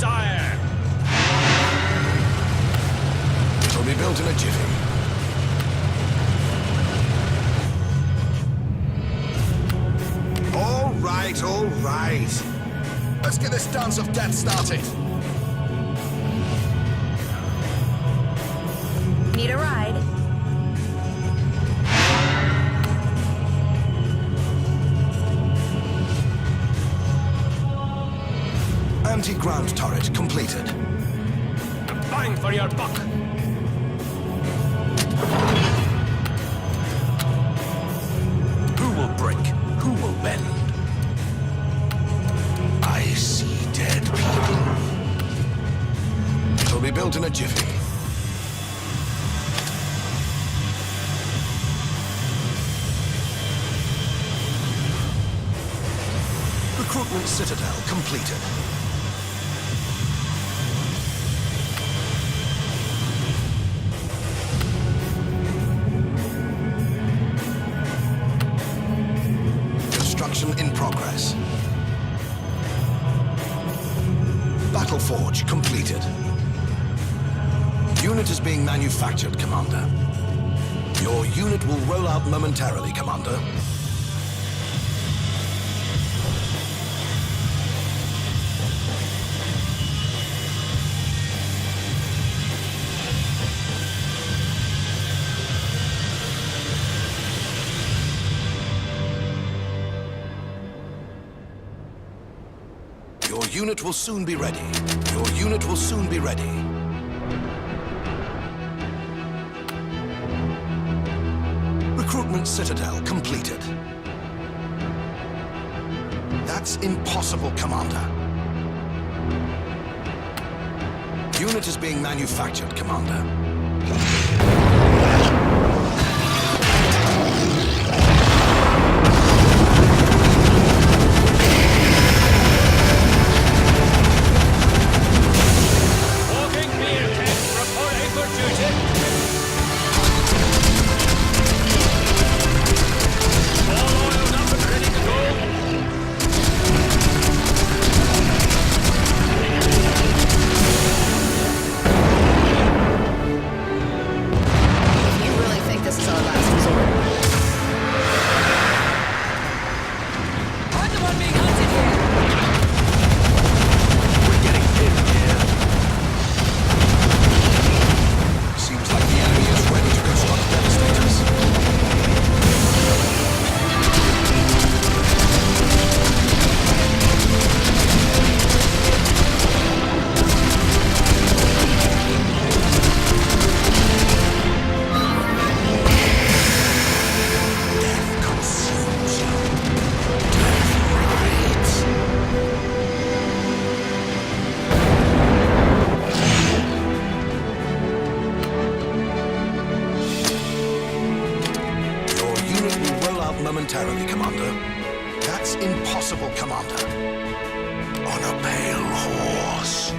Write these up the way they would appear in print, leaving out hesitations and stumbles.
sire! It'll be built in a jiffy. All right. Let's get this dance of death started. Need a ride? Anti-ground turret completed. Bang for your buck! Who will break? Who will bend? I see dead people. It'll be built in a jiffy. Recruitment citadel completed. Construction in progress. Battle forge completed. Unit is being manufactured, Commander. Your unit will roll out momentarily, Commander. Your unit will soon be ready. Your unit will soon be ready. Recruitment citadel completed. That's impossible, Commander. Unit is being manufactured, Commander. Momentarily, Commander. That's impossible, Commander. On a pale horse.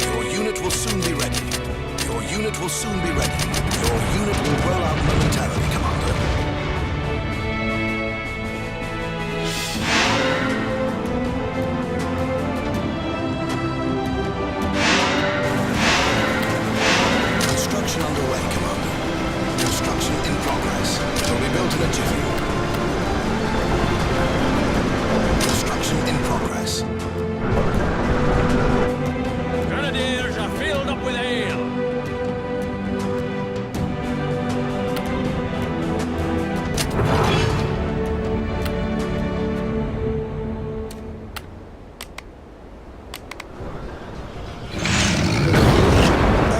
Your unit will soon be ready. Your unit will soon be ready. Your unit will roll out momentarily, Commander. Construction underway, Commander. Construction in progress. It will be built in a jiffy. Construction in progress. Grenadiers are filled up with ale!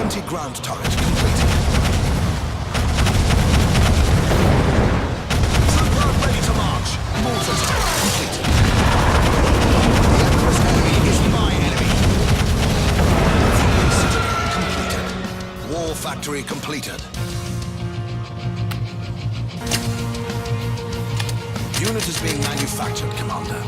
Anti-ground turret completed. Ready to march. Mortar turret completed. The Emperor's enemy is my enemy. Citadel completed. War factory completed. Unit is being manufactured, Commander.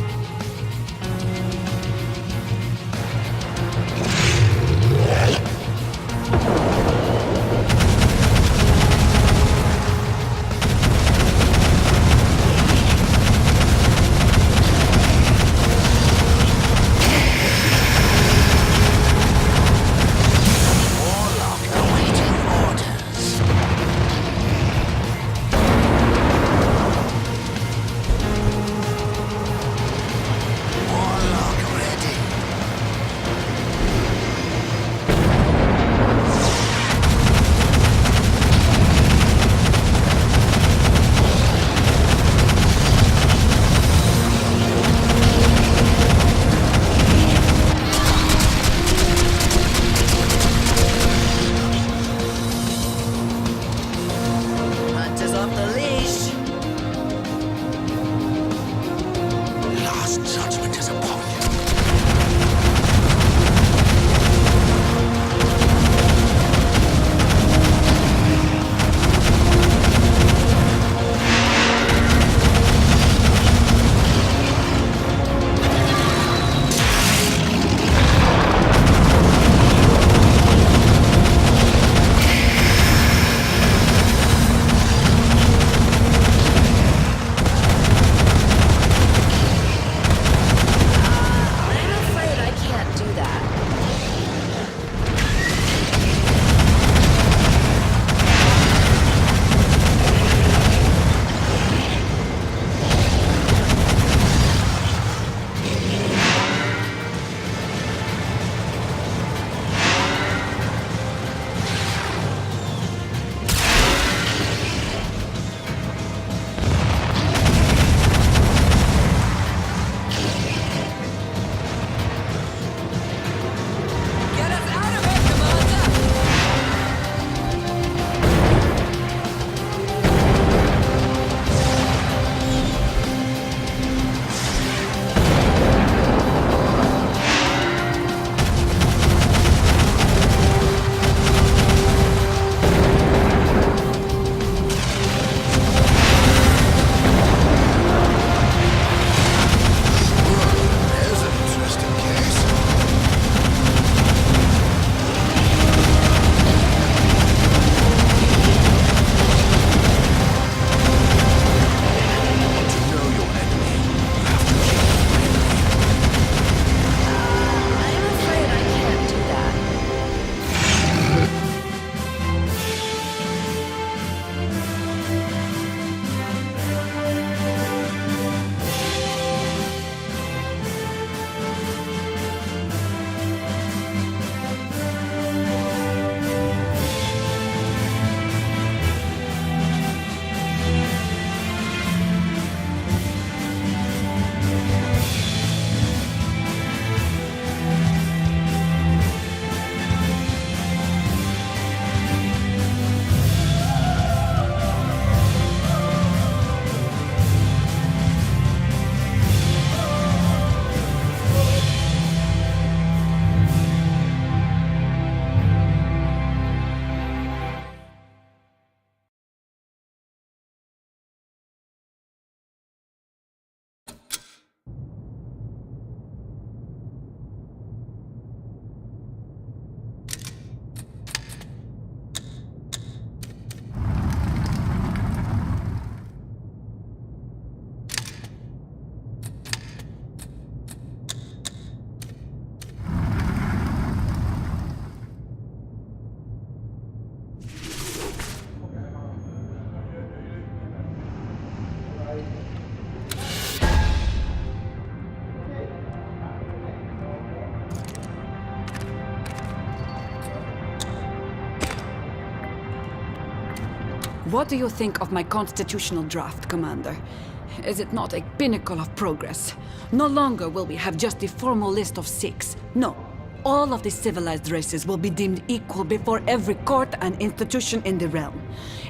What do you think of my constitutional draft, Commander? Is it not a pinnacle of progress? No longer will we have just the formal list of 6. No. All of the civilized races will be deemed equal before every court and institution in the realm.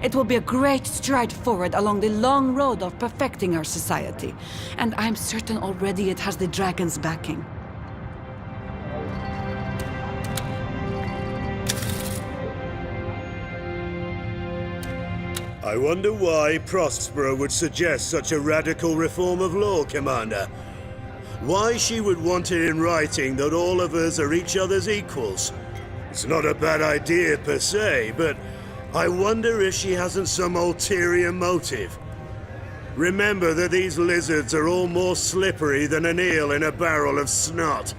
It will be a great stride forward along the long road of perfecting our society. And I'm certain already it has the dragon's backing. I wonder why Prospera would suggest such a radical reform of law, Commander. Why she would want it in writing that all of us are each other's equals. It's not a bad idea per se, but I wonder if she hasn't some ulterior motive. Remember that these lizards are all more slippery than an eel in a barrel of snot.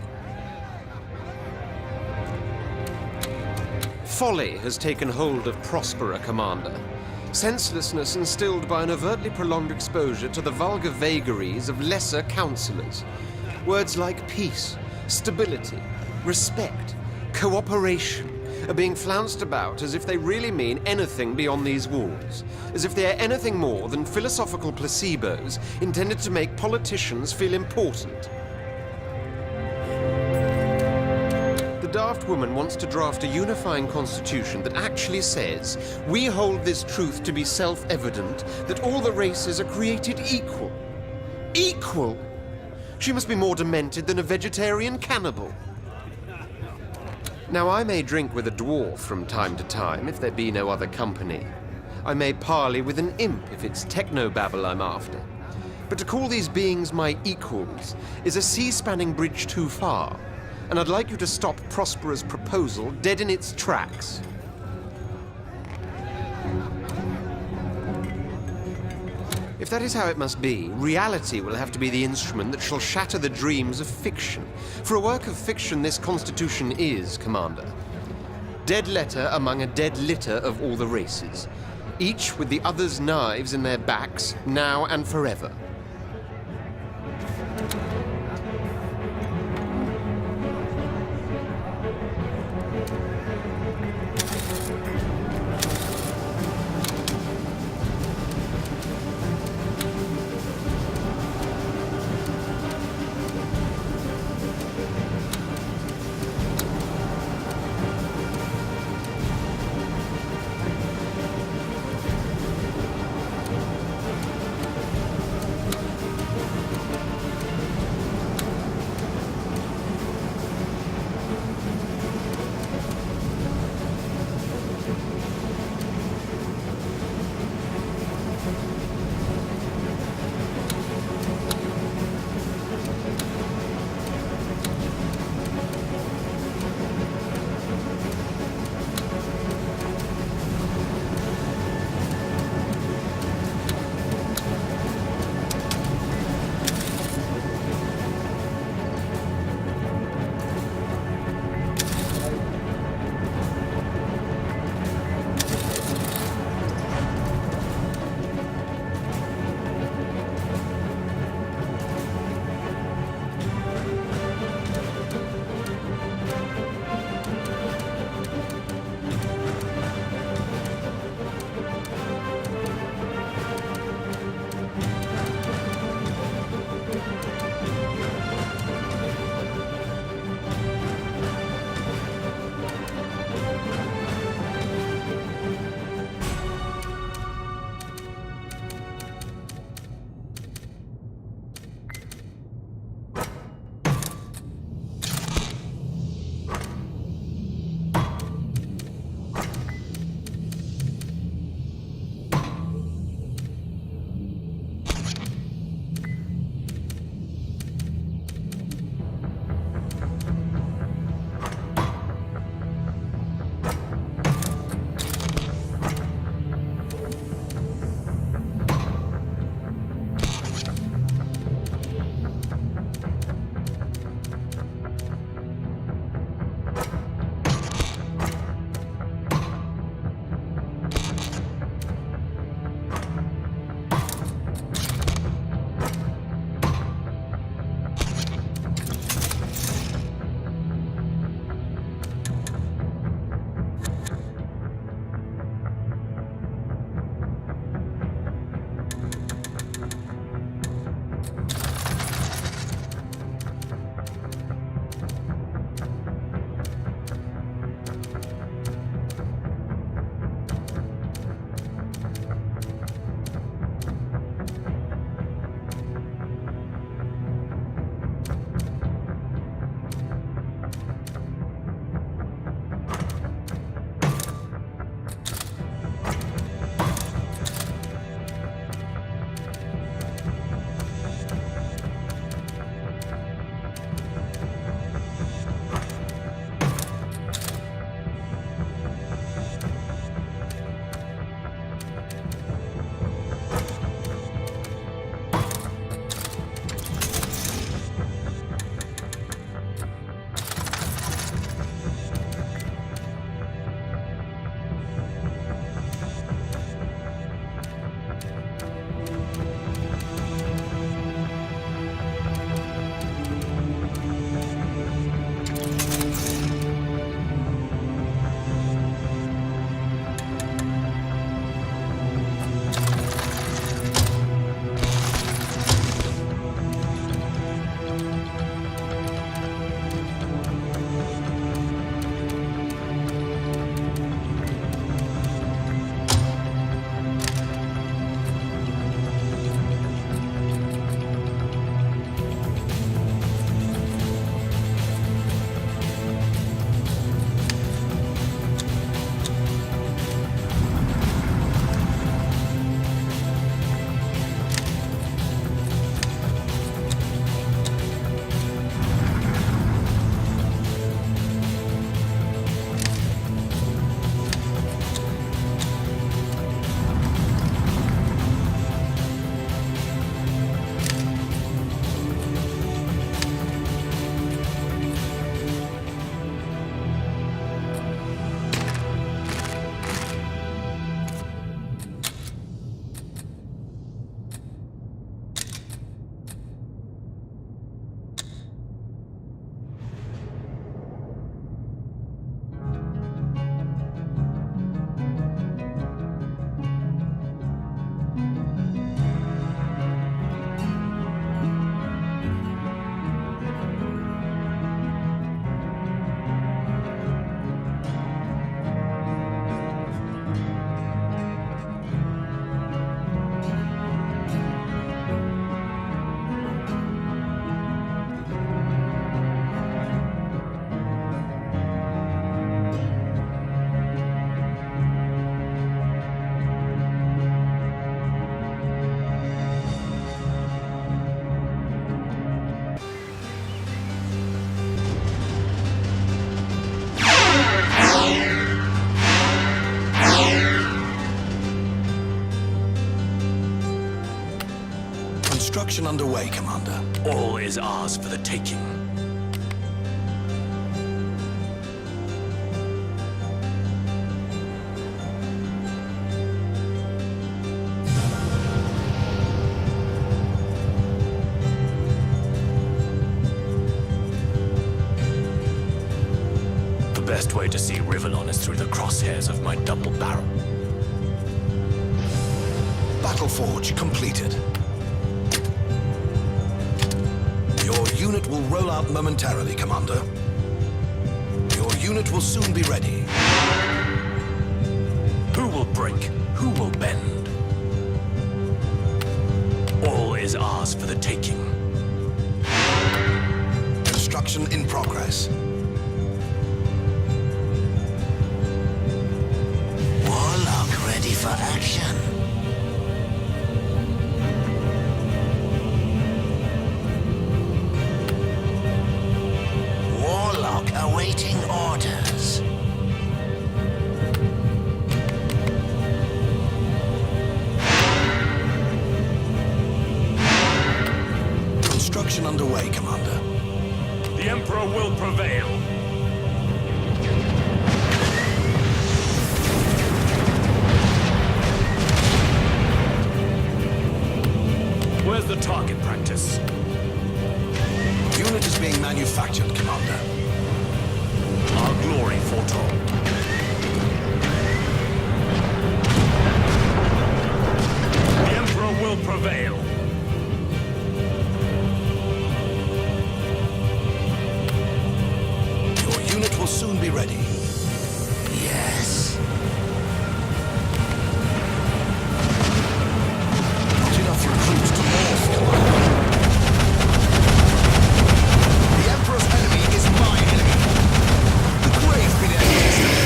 Folly has taken hold of Prospera, Commander. Senselessness instilled by an overtly prolonged exposure to the vulgar vagaries of lesser counselors. Words like peace, stability, respect, cooperation are being flounced about as if they really mean anything beyond these walls, as if they are anything more than philosophical placebos intended to make politicians feel important. The daft woman wants to draft a unifying constitution that actually says, we hold this truth to be self-evident, that all the races are created equal. Equal? She must be more demented than a vegetarian cannibal. Now, I may drink with a dwarf from time to time, if there be no other company. I may parley with an imp, if it's technobabble I'm after. But to call these beings my equals is a sea-spanning bridge too far, and I'd like you to stop Prospera's proposal dead in its tracks. If that is how it must be, reality will have to be the instrument that shall shatter the dreams of fiction. For a work of fiction, this Constitution is, Commander. Dead letter among a dead litter of all the races, each with the other's knives in their backs, now and forever. Construction underway, Commander. All is ours for the taking. The best way to see Rivellon is through the crosshairs of my double barrel. Battle Forge completed. Your unit will roll out momentarily, Commander. Your unit will soon be ready. Who will break? Who will bend? All is ours for the taking. Construction in progress. Warlock ready for action. Warlock awaiting orders. Construction underway, Commander. The Emperor will prevail. Where's the target practice? Unit is being manufactured, Commander. Our glory foretold. The Emperor will prevail. Your unit will soon be ready. Yes. Not enough recruits to morph, Commander. The Emperor's enemy is my enemy. The grave be their destiny.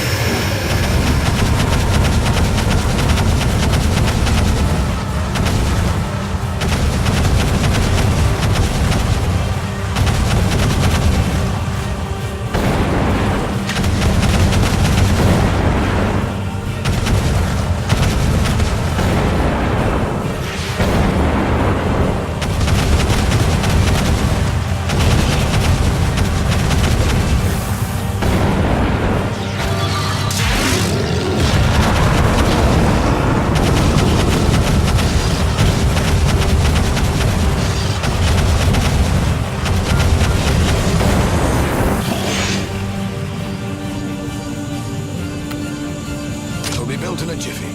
Built in a jiffy.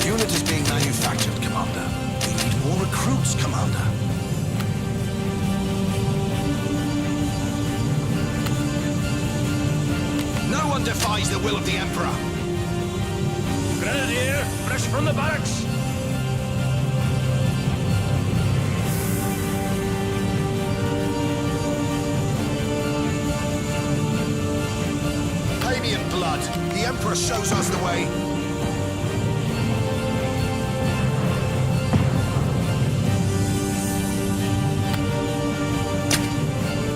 Unit is being manufactured, Commander. We need more recruits, Commander. No one defies the will of the Emperor. Grenadier, fresh from the barracks. Fabian blood. The Emperor shows us the way.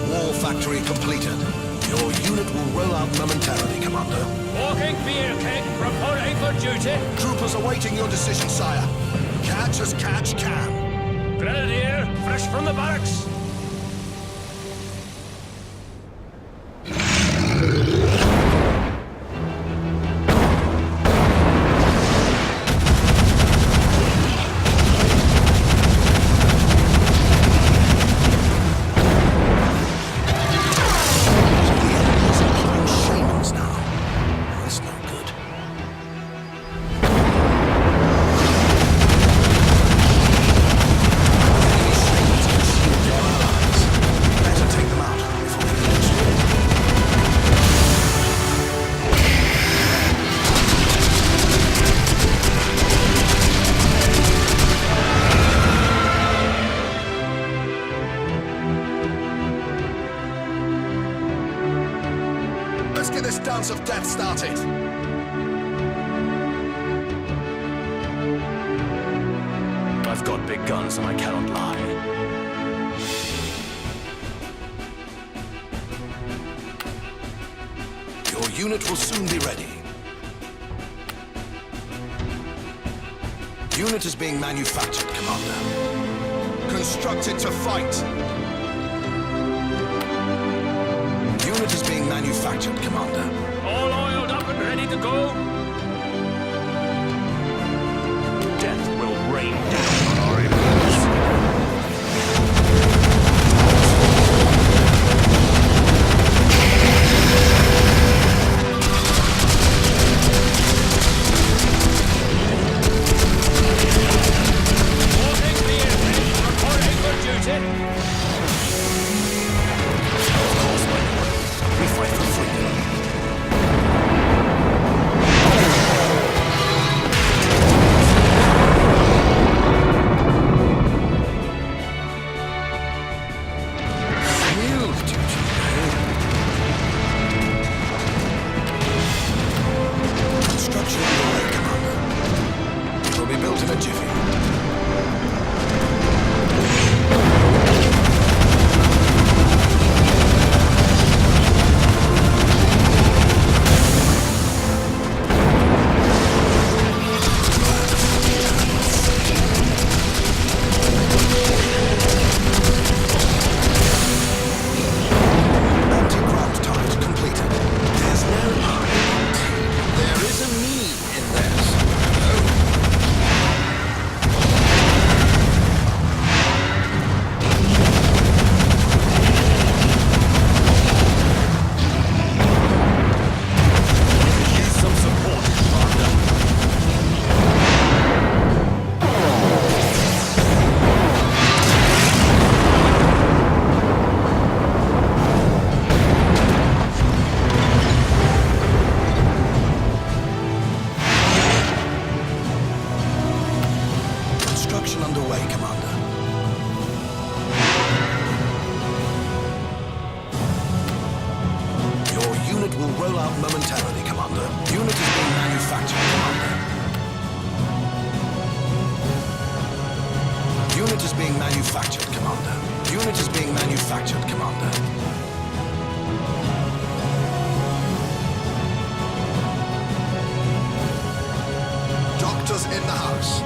Wall factory completed. Your unit will roll out momentarily, Commander. Walking beer keg, reporting for duty. Troopers awaiting your decision, sire. Catch as catch can. Grenadier, fresh from the barracks. Shamans now. That's no good. Enemy shamans consumed your allies. Better take them out before they can explode. Let's get this dance of death started. I've got big guns and I cannot lie. Your unit will soon be ready. Unit is being manufactured, Commander. Constructed to fight. Unit is being manufactured, Commander. All oiled up and ready to go? Death will rain down on our enemies. Reporting clear, reporting for duty. Of course, my lord. We fight for freedom. Field duty, Construction underway, Commander. It will be built in a jiffy. Anti-ground turret completed. There's no I in team. There is a me in there somewhere, though. Use some support, Commander. Construction underway, Commander. Your unit will roll out momentarily, Commander. Unit is being manufactured, Commander. Unit is being manufactured, Commander. Unit is being manufactured, Commander. Doctors in the house.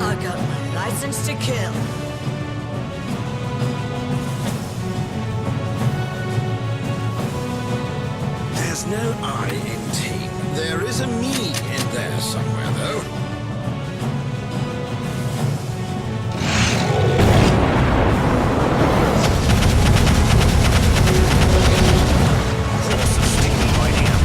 I got my license to kill. There's no I in team. There is a me in there somewhere, though. Force of sticky hiding out.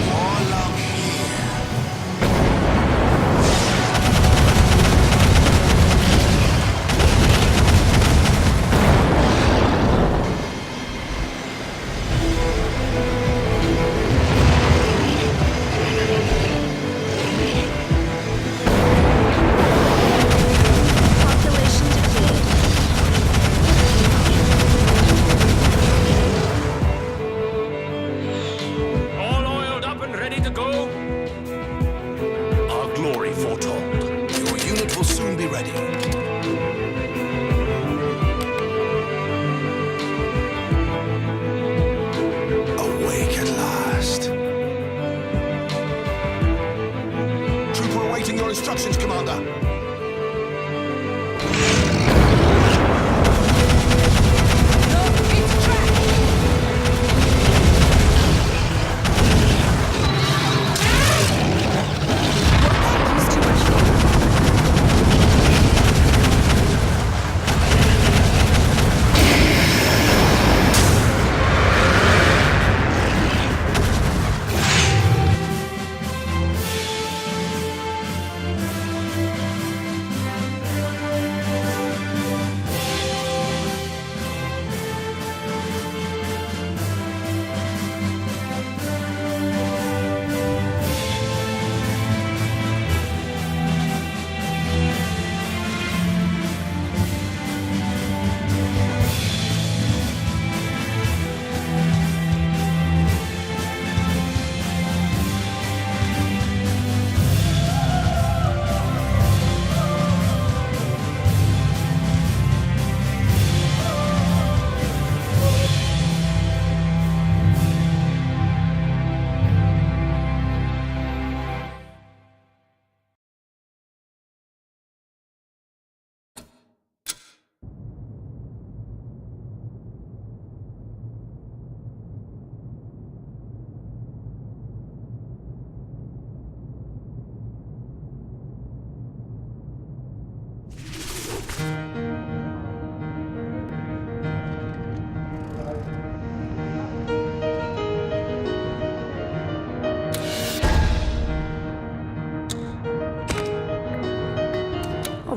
Warlock here. Population depleted. All oiled up and ready to go? Our glory foretold. Your unit will soon be ready. Awake at last. Trooper awaiting your instructions, Commander.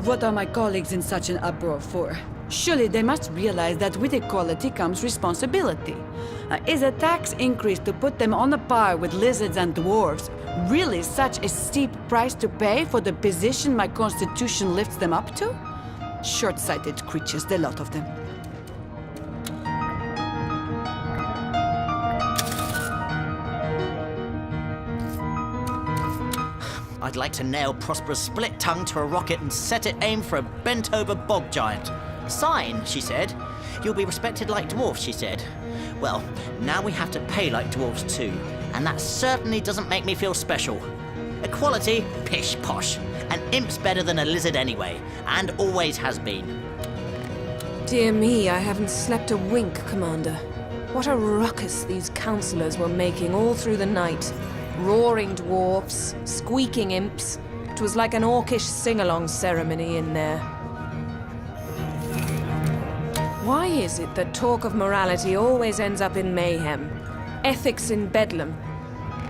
What are my colleagues in such an uproar for? Surely they must realize that with equality comes responsibility. Is a tax increase to put them on a par with lizards and dwarves really such a steep price to pay for the position my constitution lifts them up to? Short-sighted creatures, the lot of them. I'd like to nail Prosper's split tongue to a rocket and set it aimed for a bent-over bog giant. Sign, she said. You'll be respected like dwarfs, she said. Well, now we have to pay like dwarves too, and that certainly doesn't make me feel special. Equality? Pish posh. An imp's better than a lizard anyway, and always has been. Dear me, I haven't slept a wink, Commander. What a ruckus these councillors were making all through the night. Roaring dwarfs, squeaking imps. It was like an orcish sing-along ceremony in there. Why is it that talk of morality always ends up in mayhem? Ethics in bedlam?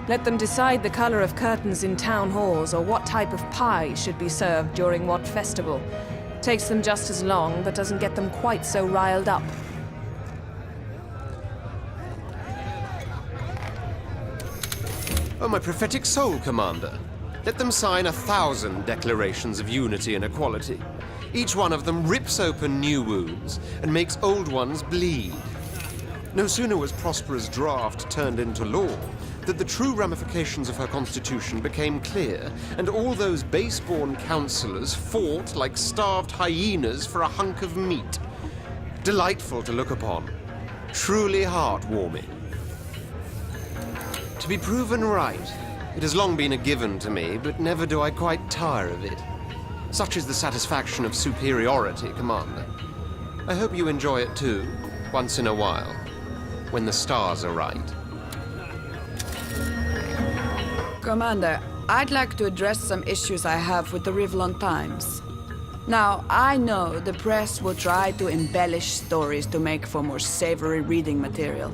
Let them decide the color of curtains in town halls or what type of pie should be served during what festival. Takes them just as long, but doesn't get them quite so riled up. Oh, my prophetic soul, Commander. Let them sign 1,000 declarations of unity and equality. Each one of them rips open new wounds and makes old ones bleed. No sooner was Prospera's draft turned into law that the true ramifications of her constitution became clear, and all those base-born councillors fought like starved hyenas for a hunk of meat. Delightful to look upon. Truly heartwarming. To be proven right, it has long been a given to me, but never do I quite tire of it. Such is the satisfaction of superiority, Commander. I hope you enjoy it too, once in a while, when the stars are right. Commander, I'd like to address some issues I have with the Rivlon Times. Now, I know the press will try to embellish stories to make for more savory reading material.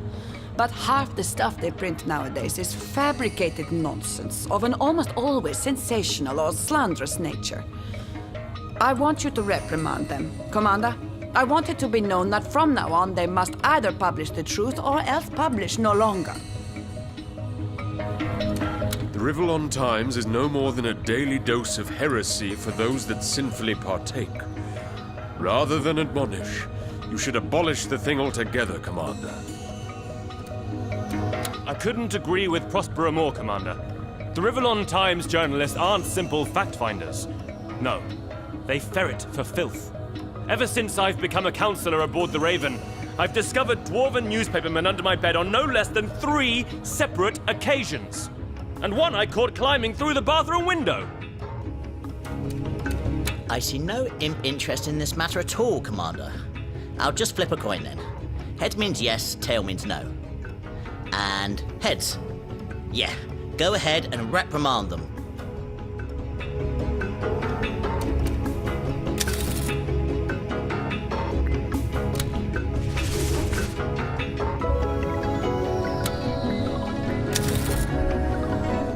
But half the stuff they print nowadays is fabricated nonsense of an almost always sensational or slanderous nature. I want you to reprimand them, Commander. I want it to be known that from now on they must either publish the truth or else publish no longer. The Rivlon Times is no more than a daily dose of heresy for those that sinfully partake. Rather than admonish, you should abolish the thing altogether, Commander. I couldn't agree with Prospera more, Commander. The Rivlon Times journalists aren't simple fact-finders. No, they ferret for filth. Ever since I've become a councillor aboard the Raven, I've discovered dwarven newspapermen under my bed on no less than 3 separate occasions. And one I caught climbing through the bathroom window. I see no imp interest in this matter at all, Commander. I'll just flip a coin then. Heads means yes, tail means no. And heads. Yeah, go ahead and reprimand them.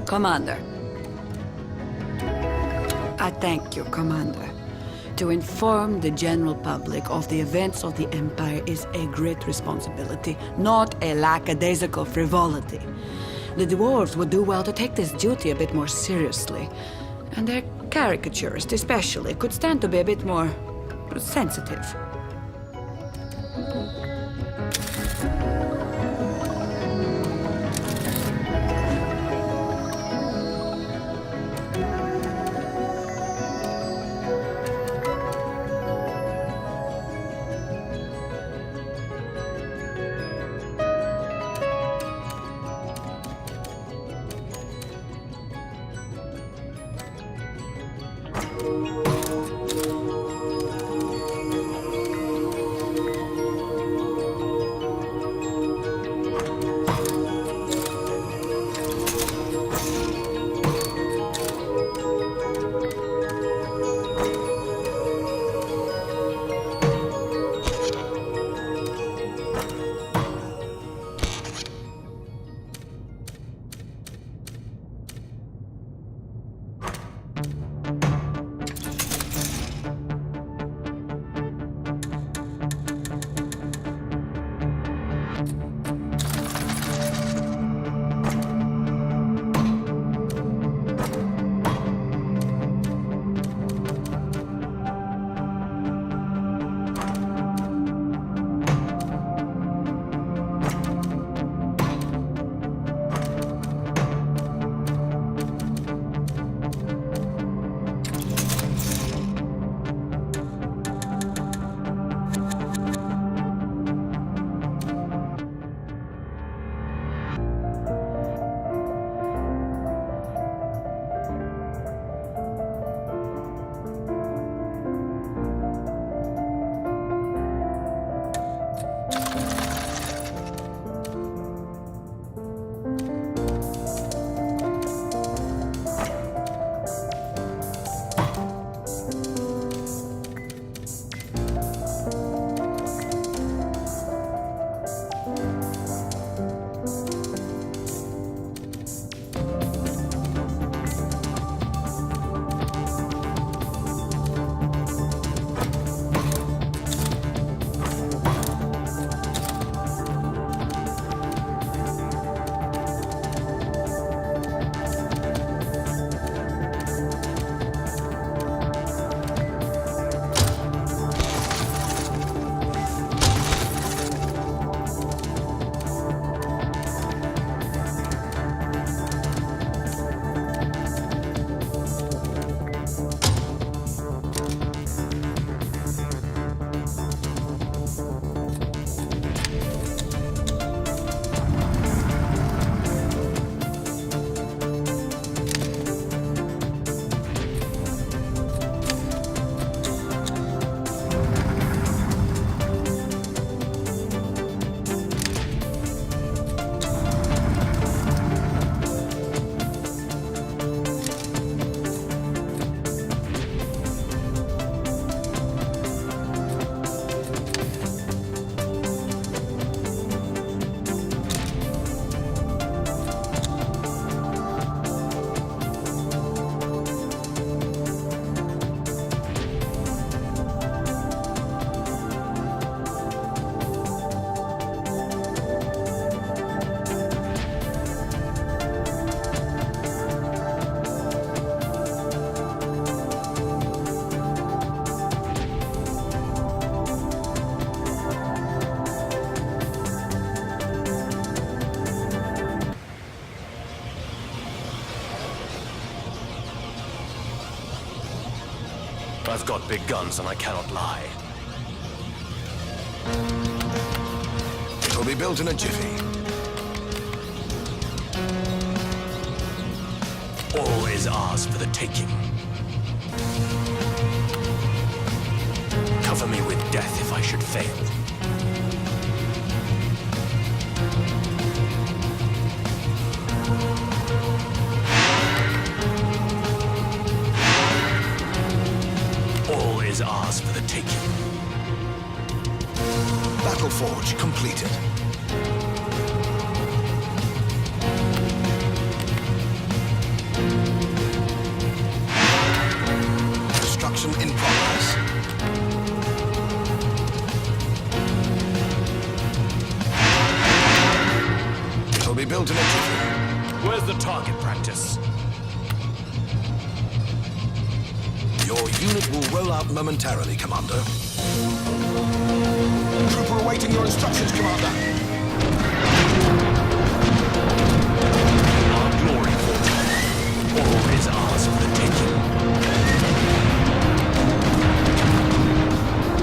Commander. I thank you, Commander. To inform the general public of the events of the Empire is a great responsibility, not a lackadaisical frivolity. The dwarves would do well to take this duty a bit more seriously, and their caricaturists especially could stand to be a bit more sensitive. I've got big guns and I cannot lie. It'll be built in a jiffy. All is ours for the taking. Cover me with death if I should fail. All is ours for the taking. Battle forge completed. Construction in progress. It'll be built in a jiffy. Where's the target practice? Your unit will roll out momentarily, Commander. Trooper awaiting your instructions, Commander. Our glory fortune. All is ours for the taking.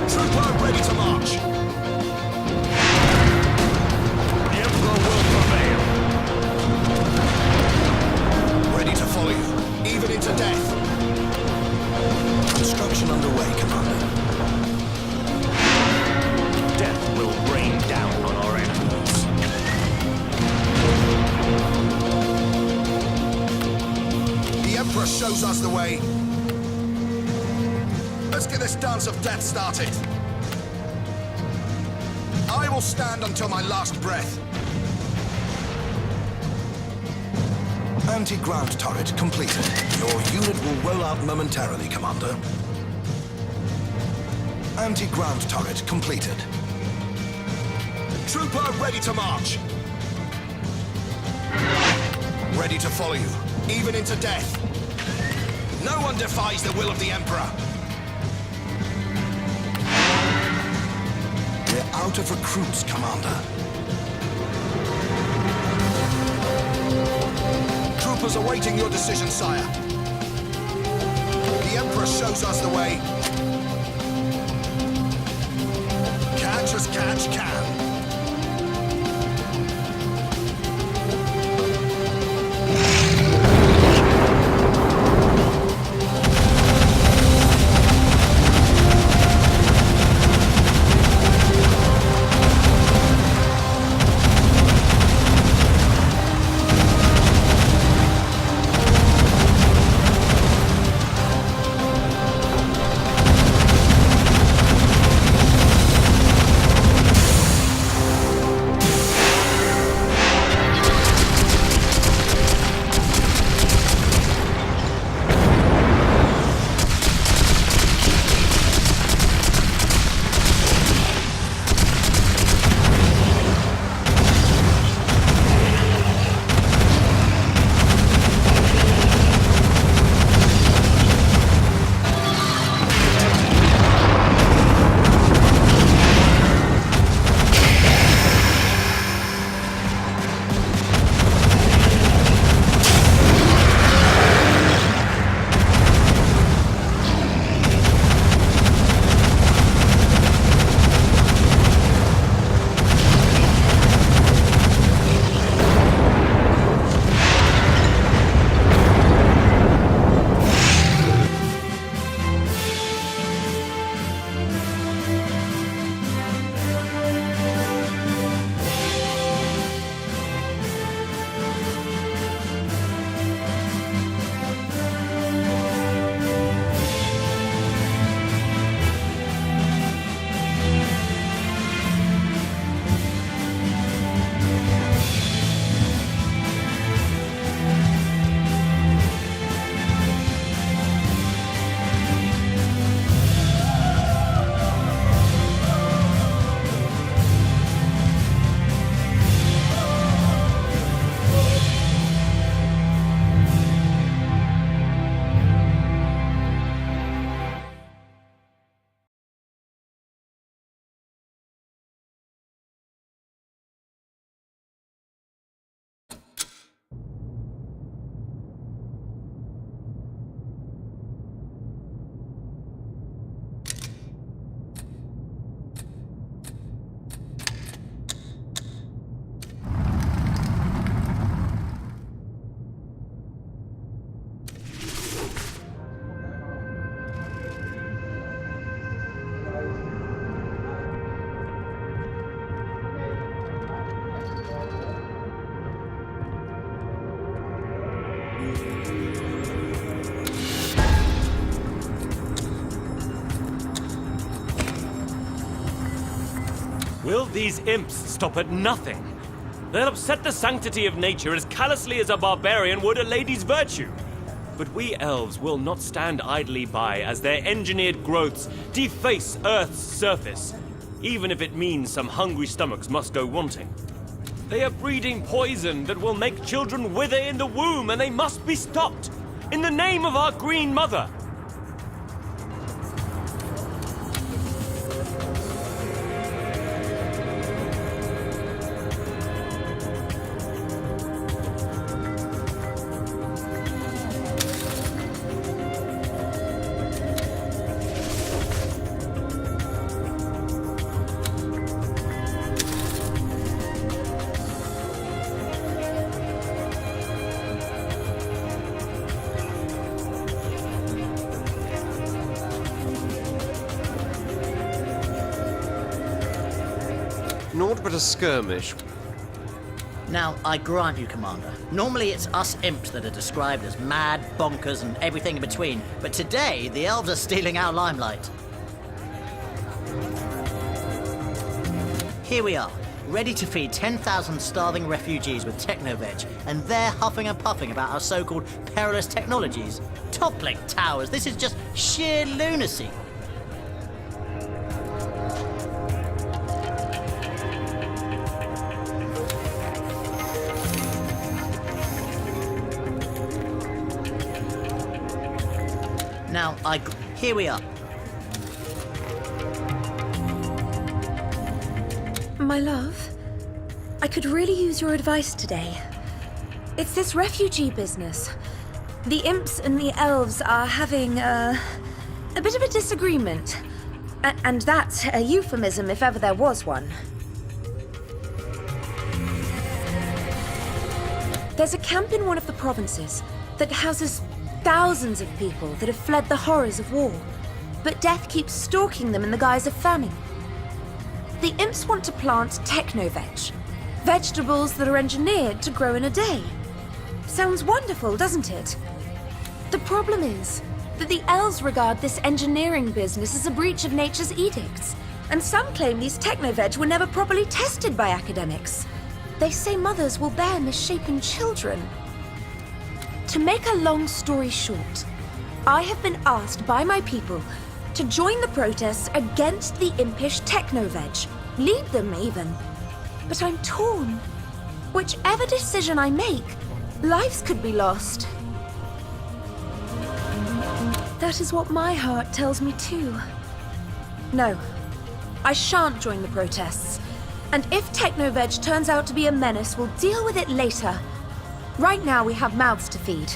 Trooper ready to march. The Emperor will prevail. Ready to follow you, even into death. Construction underway, Commander. Death will rain down on our enemies. The Emperor shows us the way. Let's get this dance of death started. I will stand until my last breath. Anti-ground turret completed. Your unit will roll out momentarily, Commander. Anti-ground turret completed. Trooper ready to march. Ready to follow you, even into death. No one defies the will of the Emperor. We're out of recruits, Commander. Troopers awaiting your decision, sire. The Emperor shows us the way. Catch as catch can. Will these imps stop at nothing? They'll upset the sanctity of nature as callously as a barbarian would a lady's virtue. But we elves will not stand idly by as their engineered growths deface Earth's surface, even if it means some hungry stomachs must go wanting. They are breeding poison that will make children wither in the womb, and they must be stopped! In the name of our Green Mother! Naught but a skirmish. Now, I grant you, Commander, normally it's us imps that are described as mad, bonkers, and everything in between, but today the elves are stealing our limelight. Here we are, ready to feed 10,000 starving refugees with techno-veg, and they're huffing and puffing about our so-called perilous technologies. Toppling towers, this is just sheer lunacy. Now, here we are. My love, I could really use your advice today. It's this refugee business. The imps and the elves are having a bit of a disagreement. And that's a euphemism if ever there was one. There's a camp in one of the provinces that houses thousands of people that have fled the horrors of war, but death keeps stalking them in the guise of famine. The imps want to plant techno-veg, vegetables that are engineered to grow in a day. Sounds wonderful, doesn't it? The problem is that the elves regard this engineering business as a breach of nature's edicts, and some claim these techno-veg were never properly tested by academics. They say mothers will bear misshapen children. To make a long story short, I have been asked by my people to join the protests against the impish techno-veg, lead them even. But I'm torn. Whichever decision I make, lives could be lost. That is what my heart tells me too. No, I shan't join the protests. And if techno-veg turns out to be a menace, we'll deal with it later. Right now, we have mouths to feed.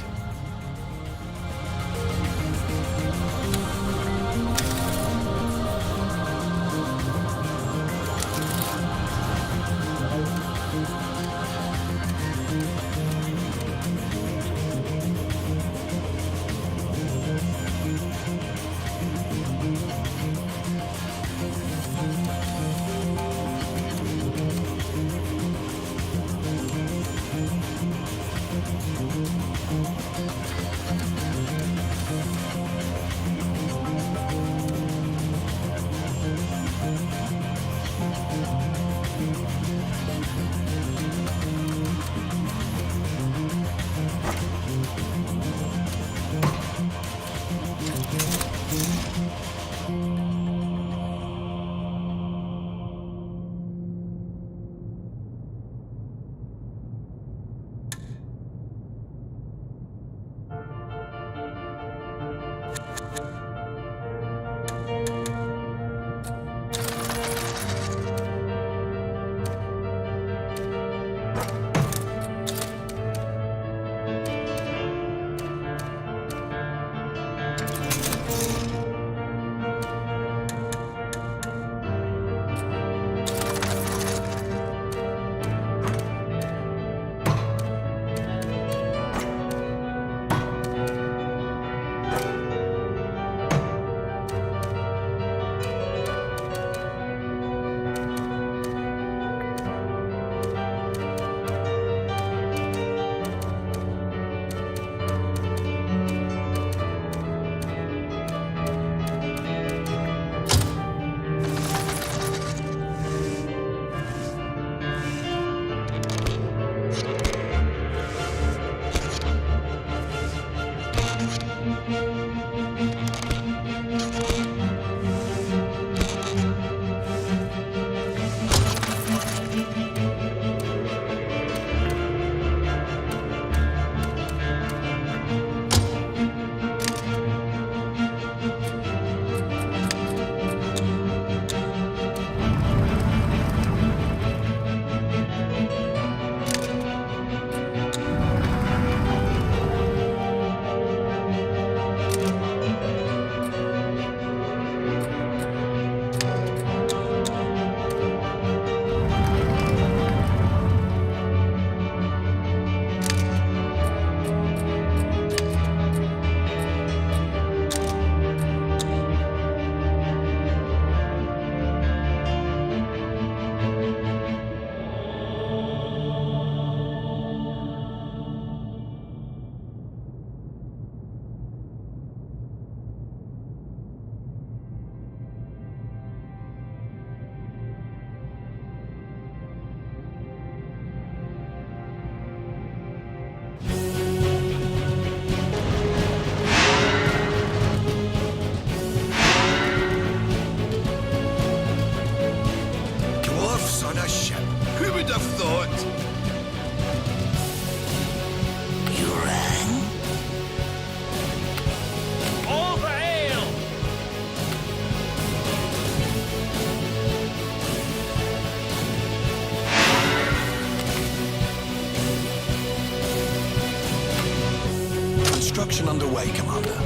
Construction underway, Commander.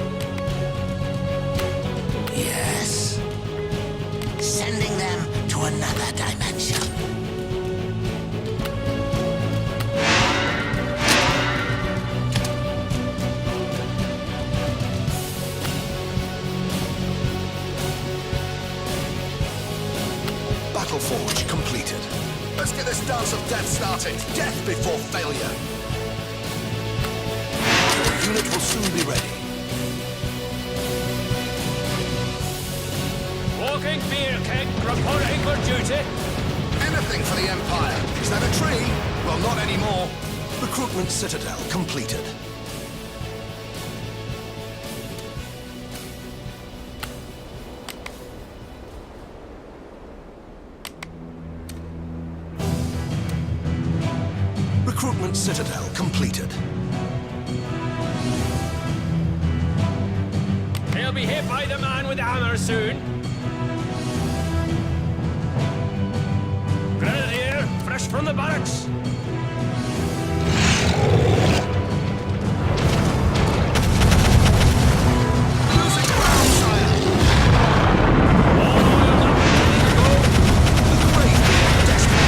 Yes. Sending them to another dimension. Battle Forge completed. Let's get this dance of death started. Death before failure. Your unit will soon be ready. Walking beer keg, reporting for duty. Anything for the Empire. Is that a tree? Well, not anymore. Recruitment Citadel completed. Recruitment Citadel completed. He'll be hit by the man with the hammer soon. Grenadier, fresh from the barracks. Losing ground, sire. The great destiny.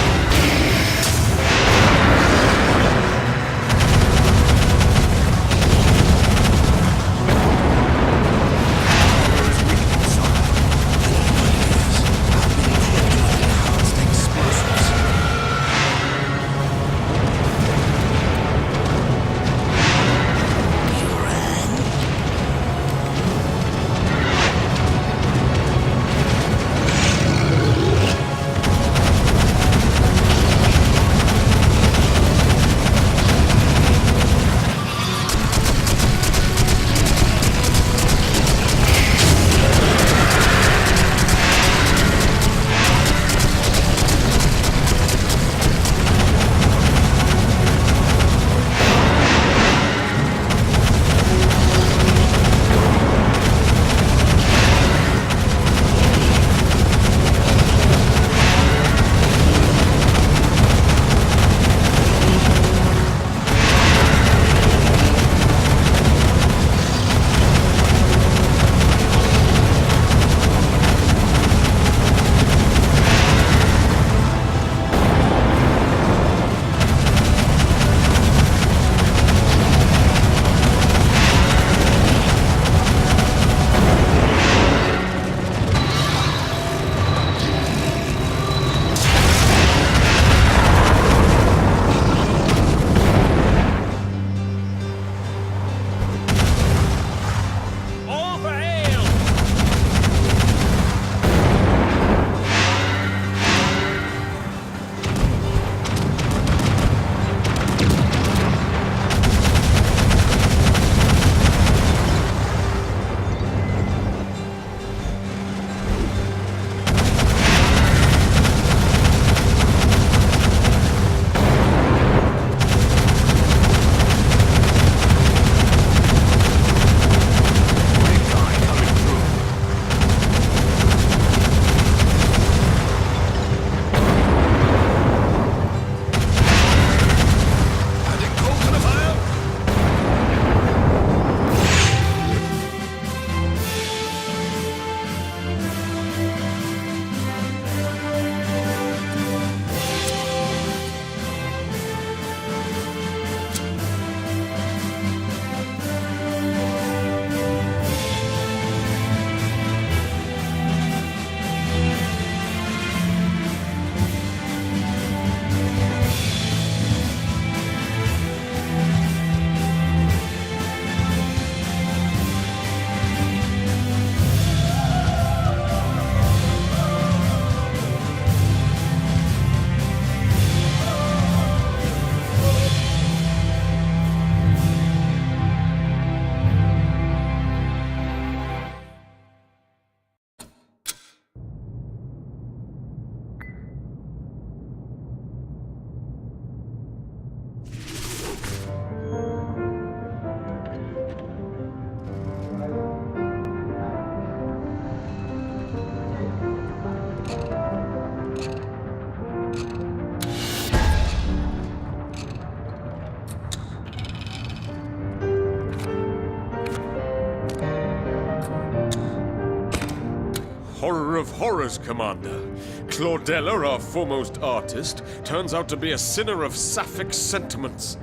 Horror of horrors, Commander. Claudella, our foremost artist, turns out to be a sinner of sapphic sentiments.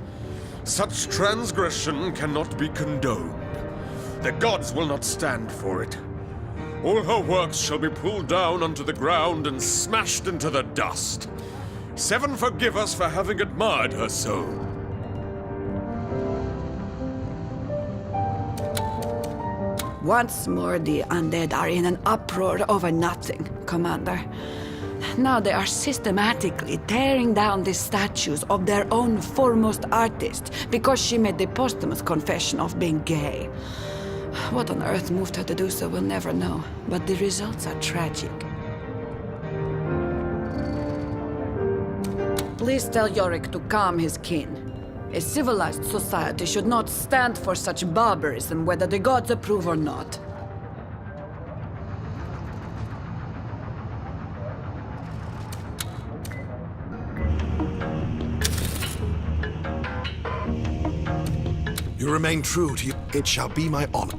Such transgression cannot be condoned. The gods will not stand for it. All her works shall be pulled down onto the ground and smashed into the dust. Seven forgive us for having admired her so. Once more, the undead are in an uproar over nothing, Commander. Now they are systematically tearing down the statues of their own foremost artist because she made the posthumous confession of being gay. What on earth moved her to do so, we'll never know, but the results are tragic. Please tell Yorick to calm his kin. A civilized society should not stand for such barbarism, whether the gods approve or not. You remain true to you. It shall be my honor.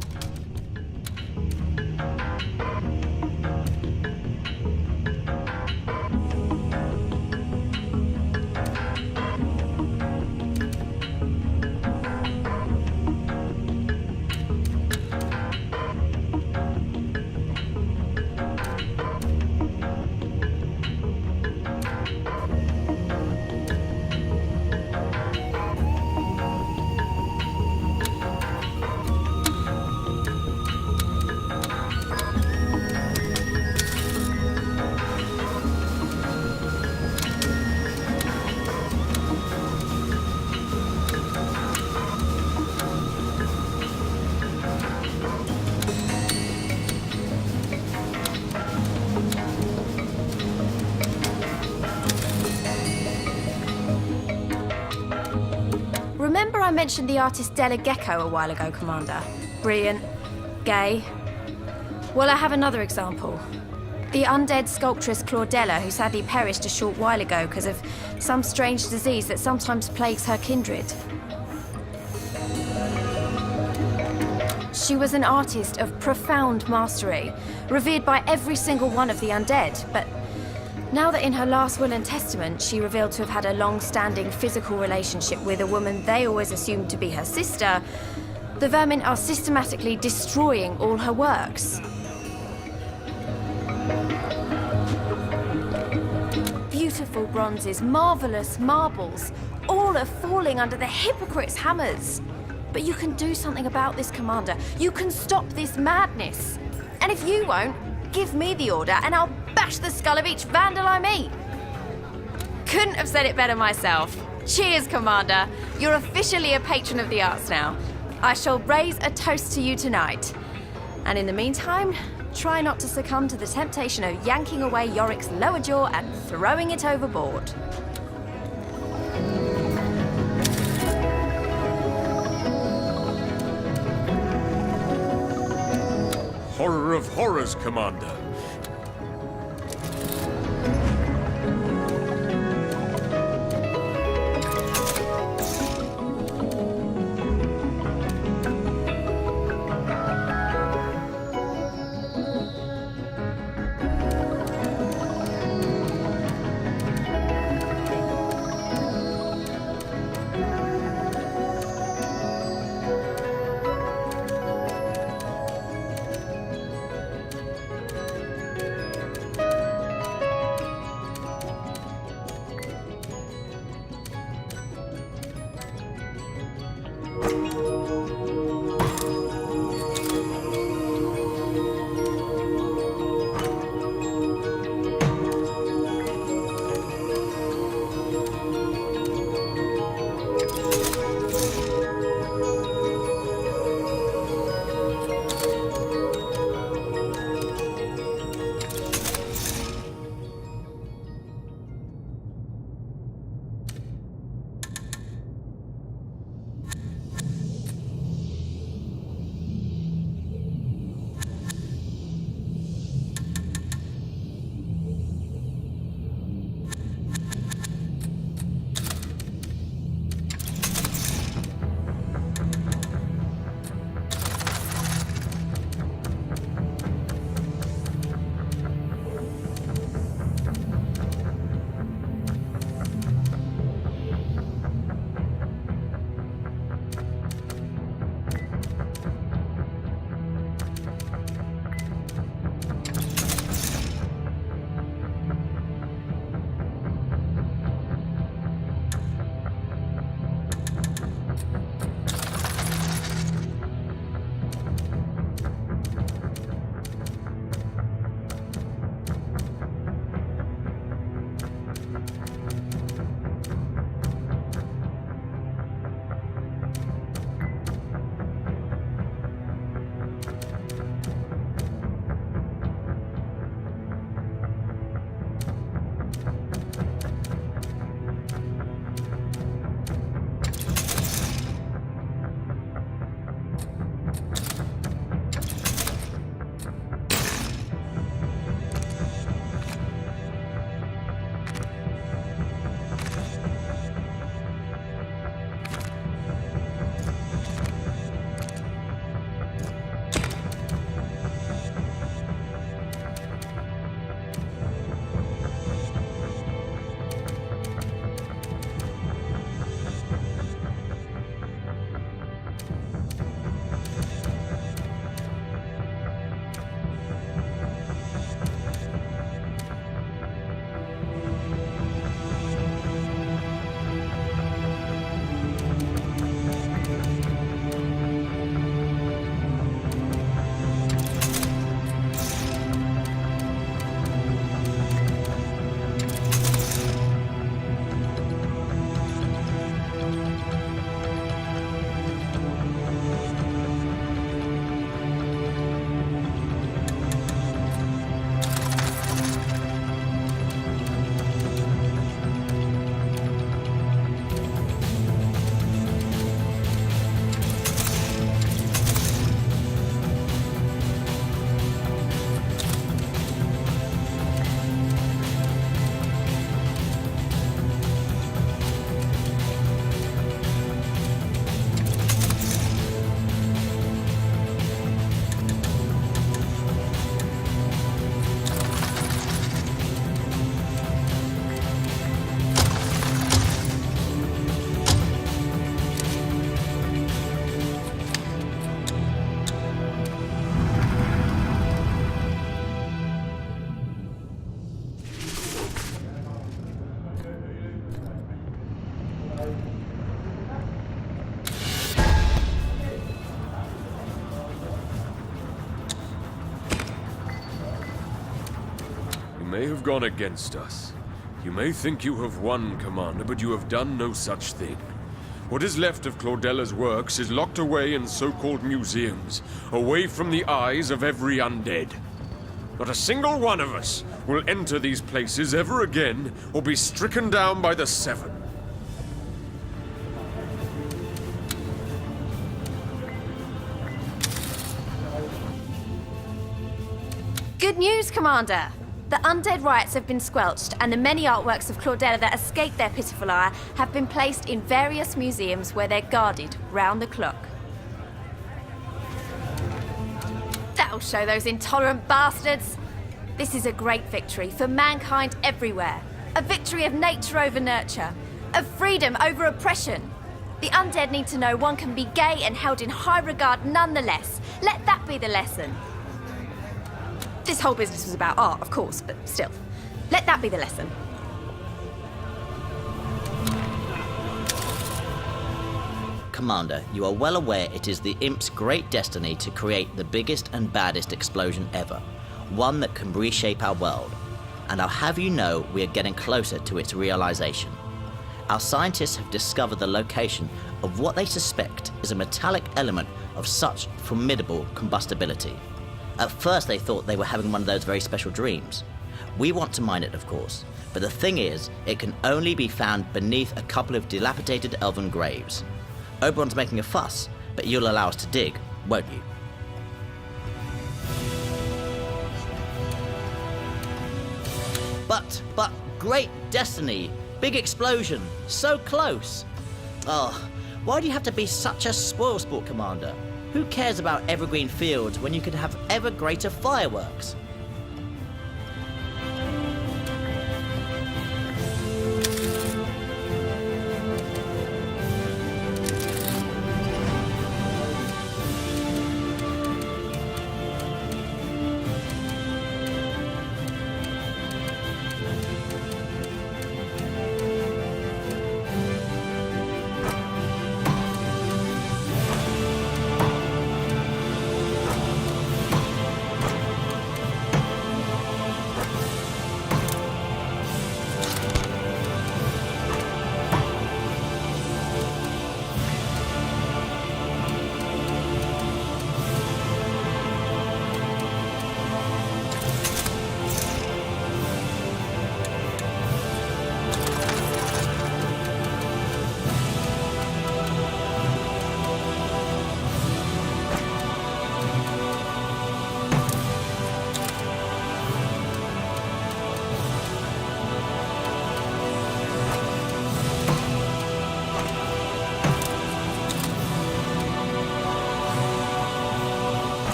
Remember I mentioned the artist Della Gecko a while ago, Commander? Brilliant. Gay. Well, I have another example. The undead sculptress Claudella, who sadly perished a short while ago because of some strange disease that sometimes plagues her kindred. She was an artist of profound mastery, revered by every single one of the undead, but now that in her last will and testament she revealed to have had a long-standing physical relationship with a woman they always assumed to be her sister, the vermin are systematically destroying all her works. Beautiful bronzes, marvelous marbles, all are falling under the hypocrites' hammers. But you can do something about this, Commander. You can stop this madness. And if you won't, give me the order and I'll bash the skull of each vandal I meet. Couldn't have said it better myself. Cheers, Commander. You're officially a patron of the arts now. I shall raise a toast to you tonight. And in the meantime, try not to succumb to the temptation of yanking away Yorick's lower jaw and throwing it overboard. Horror of horrors, Commander. may have gone against us. You may think you have won, Commander, but you have done no such thing. What is left of Claudella's works is locked away in so-called museums, away from the eyes of every undead. Not a single one of us will enter these places ever again, or be stricken down by the Seven. Good news, Commander! The undead rites have been squelched, and the many artworks of Claudella that escaped their pitiful ire have been placed in various museums where they're guarded round the clock. That'll show those intolerant bastards! This is a great victory for mankind everywhere. A victory of nature over nurture. Of freedom over oppression. The undead need to know one can be gay and held in high regard nonetheless. Let that be the lesson. This whole business was about art, of course, but still. Let that be the lesson. Commander, you are well aware it is the Imp's great destiny to create the biggest and baddest explosion ever. One that can reshape our world. And I'll have you know we are getting closer to its realization. Our scientists have discovered the location of what they suspect is a metallic element of such formidable combustibility. At first they thought they were having one of those very special dreams. We want to mine it, of course, but the thing is, it can only be found beneath a couple of dilapidated elven graves. Oberon's making a fuss, but you'll allow us to dig, won't you? But, great destiny, big explosion, so close. Oh, why do you have to be such a spoilsport, Commander? Who cares about evergreen fields when you can have ever greater fireworks?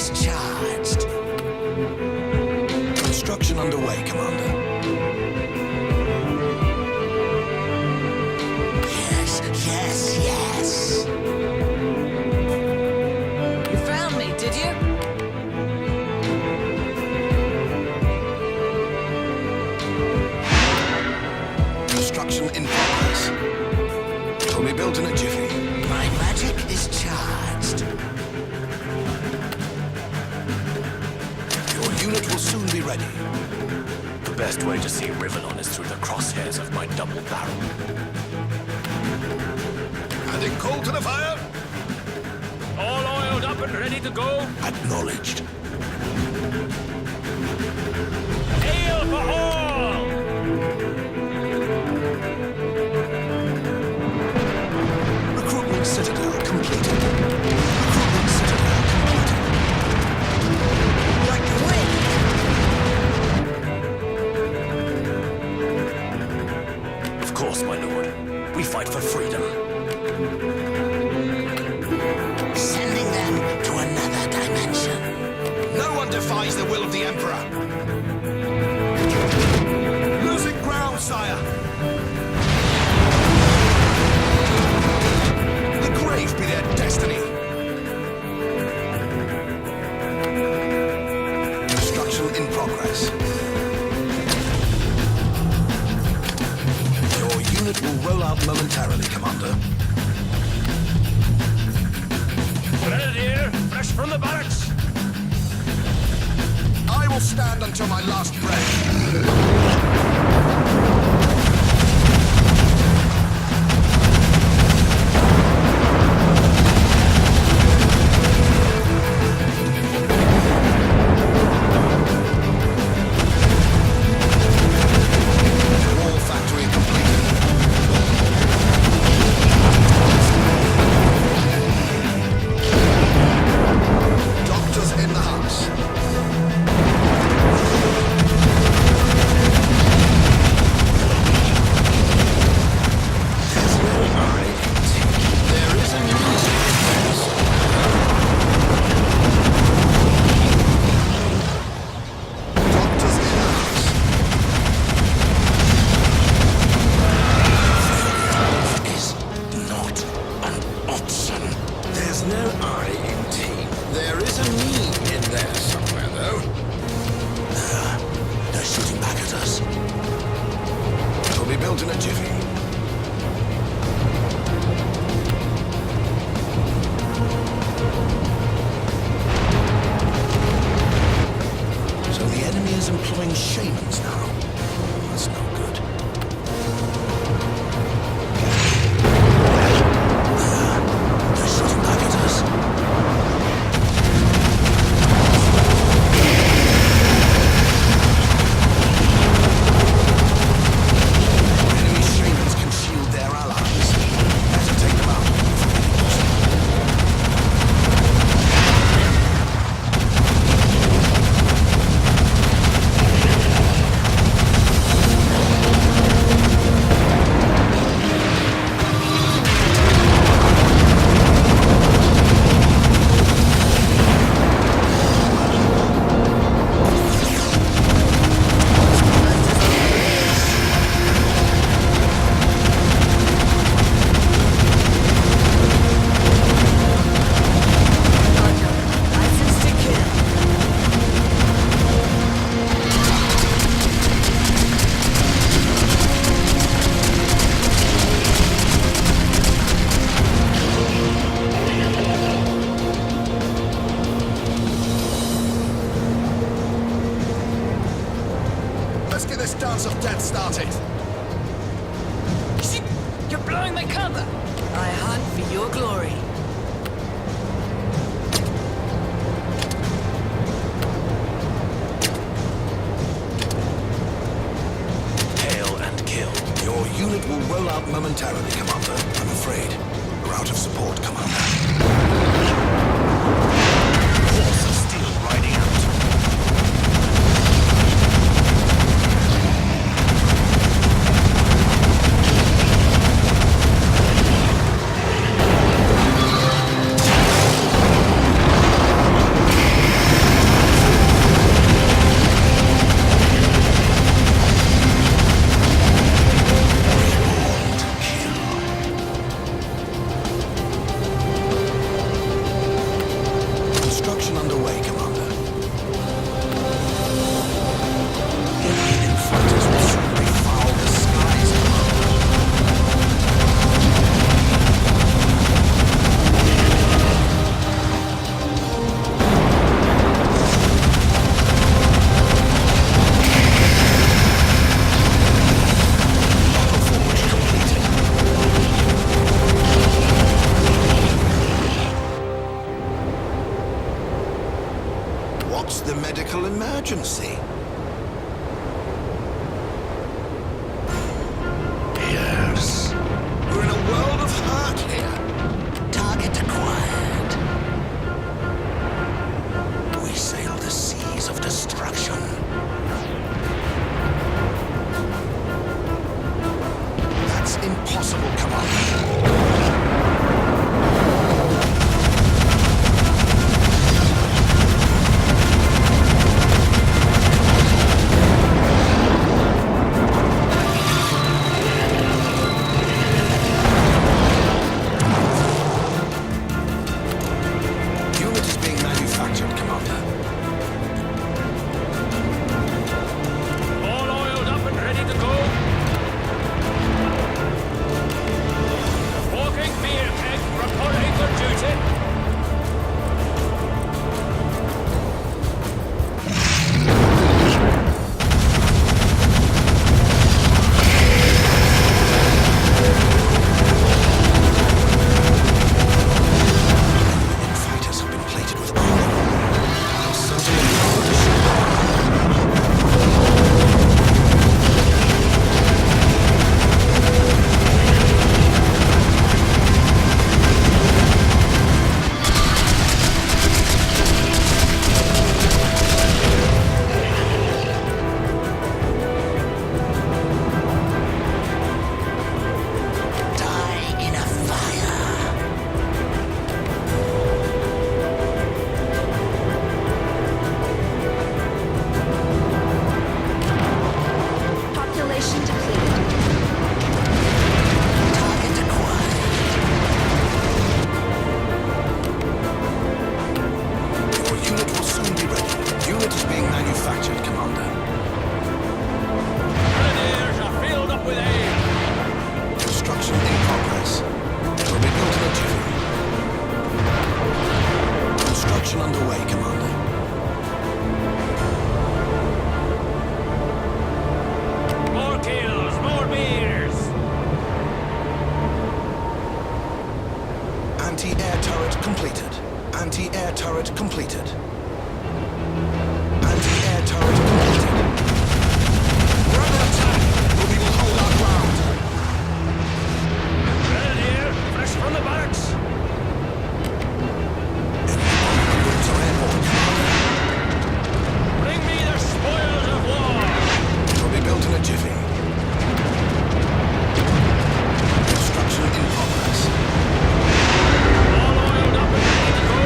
is charged. Construction underway, Commander. Yes, yes, yes. You found me, did you? Construction in progress. It will be built in a jiffy. My magic is charged. Your unit will soon be ready. The best way to see Rivellon is through the crosshairs of my double barrel. Adding coal to the fire. All oiled up and ready to go? Acknowledged. Ale for all! Recruitment citadel completed. Recruitment citadel completed. Like the wind. Of course, my lord. We fight for freedom. Sending them to another dimension. No one defies the will of the Emperor. Losing ground, sire. The grave be their destiny. Construction in progress. Your unit will roll out momentarily, Commander. Grenadier, fresh from the barracks. I will stand until my last breath. Wall factory completed. Doctors in the house. There's no hurry. There is a music. Doctors in the house. Is not an option. There's no I in team. There is a me in there somewhere, though. They're shooting back at us. It'll be built in a jiffy. So the enemy is employing shamans now. That's no good. They're shooting back at us. Enemy shamans can shield their allies. Better take them out. License to kill. Let's get this dance of death started. Shit! You're blowing my cover. I hunt for your glory. Hail and kill. Your unit will roll out momentarily, Commander. I'm afraid. We're out of support, Commander. Horse of steel riding out. What's the medical emergency? Pierce. We're in a world of hurt here. Target acquired. We sail the seas of destruction. That's impossible, Commander. Anti-air turret completed. Anti-air turret completed. Anti-air turret completed. We're under attack, but we will hold our ground. Grenadier, fresh from the barracks. Units are airborne, Commander. Bring me the spoils of war. It will be built in a jiffy. Construction in progress. All oiled up and ready to go.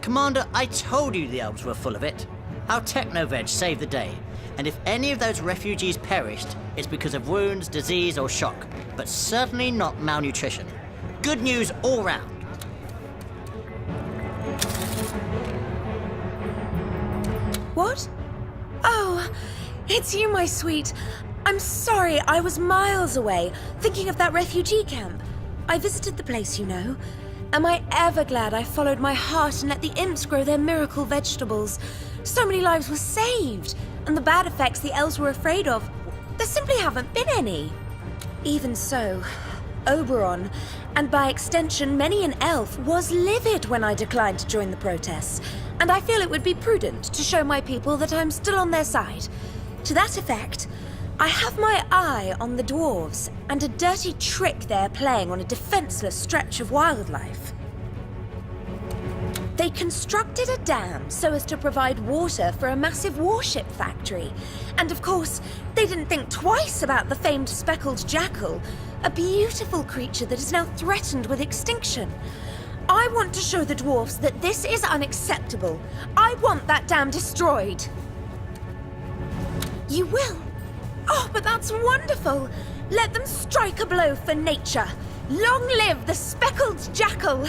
Commander, I told you the elves were full of it. Our techno-veg saved the day. And if any of those refugees perished, it's because of wounds, disease, or shock. But certainly not malnutrition. Good news all round. What? Oh, it's you, my sweet. I'm sorry, I was miles away, thinking of that refugee camp. I visited the place, you know. Am I ever glad I followed my heart and let the imps grow their miracle vegetables? So many lives were saved, and the bad effects the elves were afraid of, there simply haven't been any. Even so, Oberon, and by extension many an elf, was livid when I declined to join the protests, and I feel it would be prudent to show my people that I'm still on their side. To that effect, I have my eye on the dwarves, and a dirty trick they're playing on a defenseless stretch of wildlife. They constructed a dam so as to provide water for a massive warship factory. And of course, they didn't think twice about the famed speckled jackal, a beautiful creature that is now threatened with extinction. I want to show the dwarves that this is unacceptable. I want that dam destroyed. You will? Oh, but that's wonderful! Let them strike a blow for nature! Long live the speckled jackal!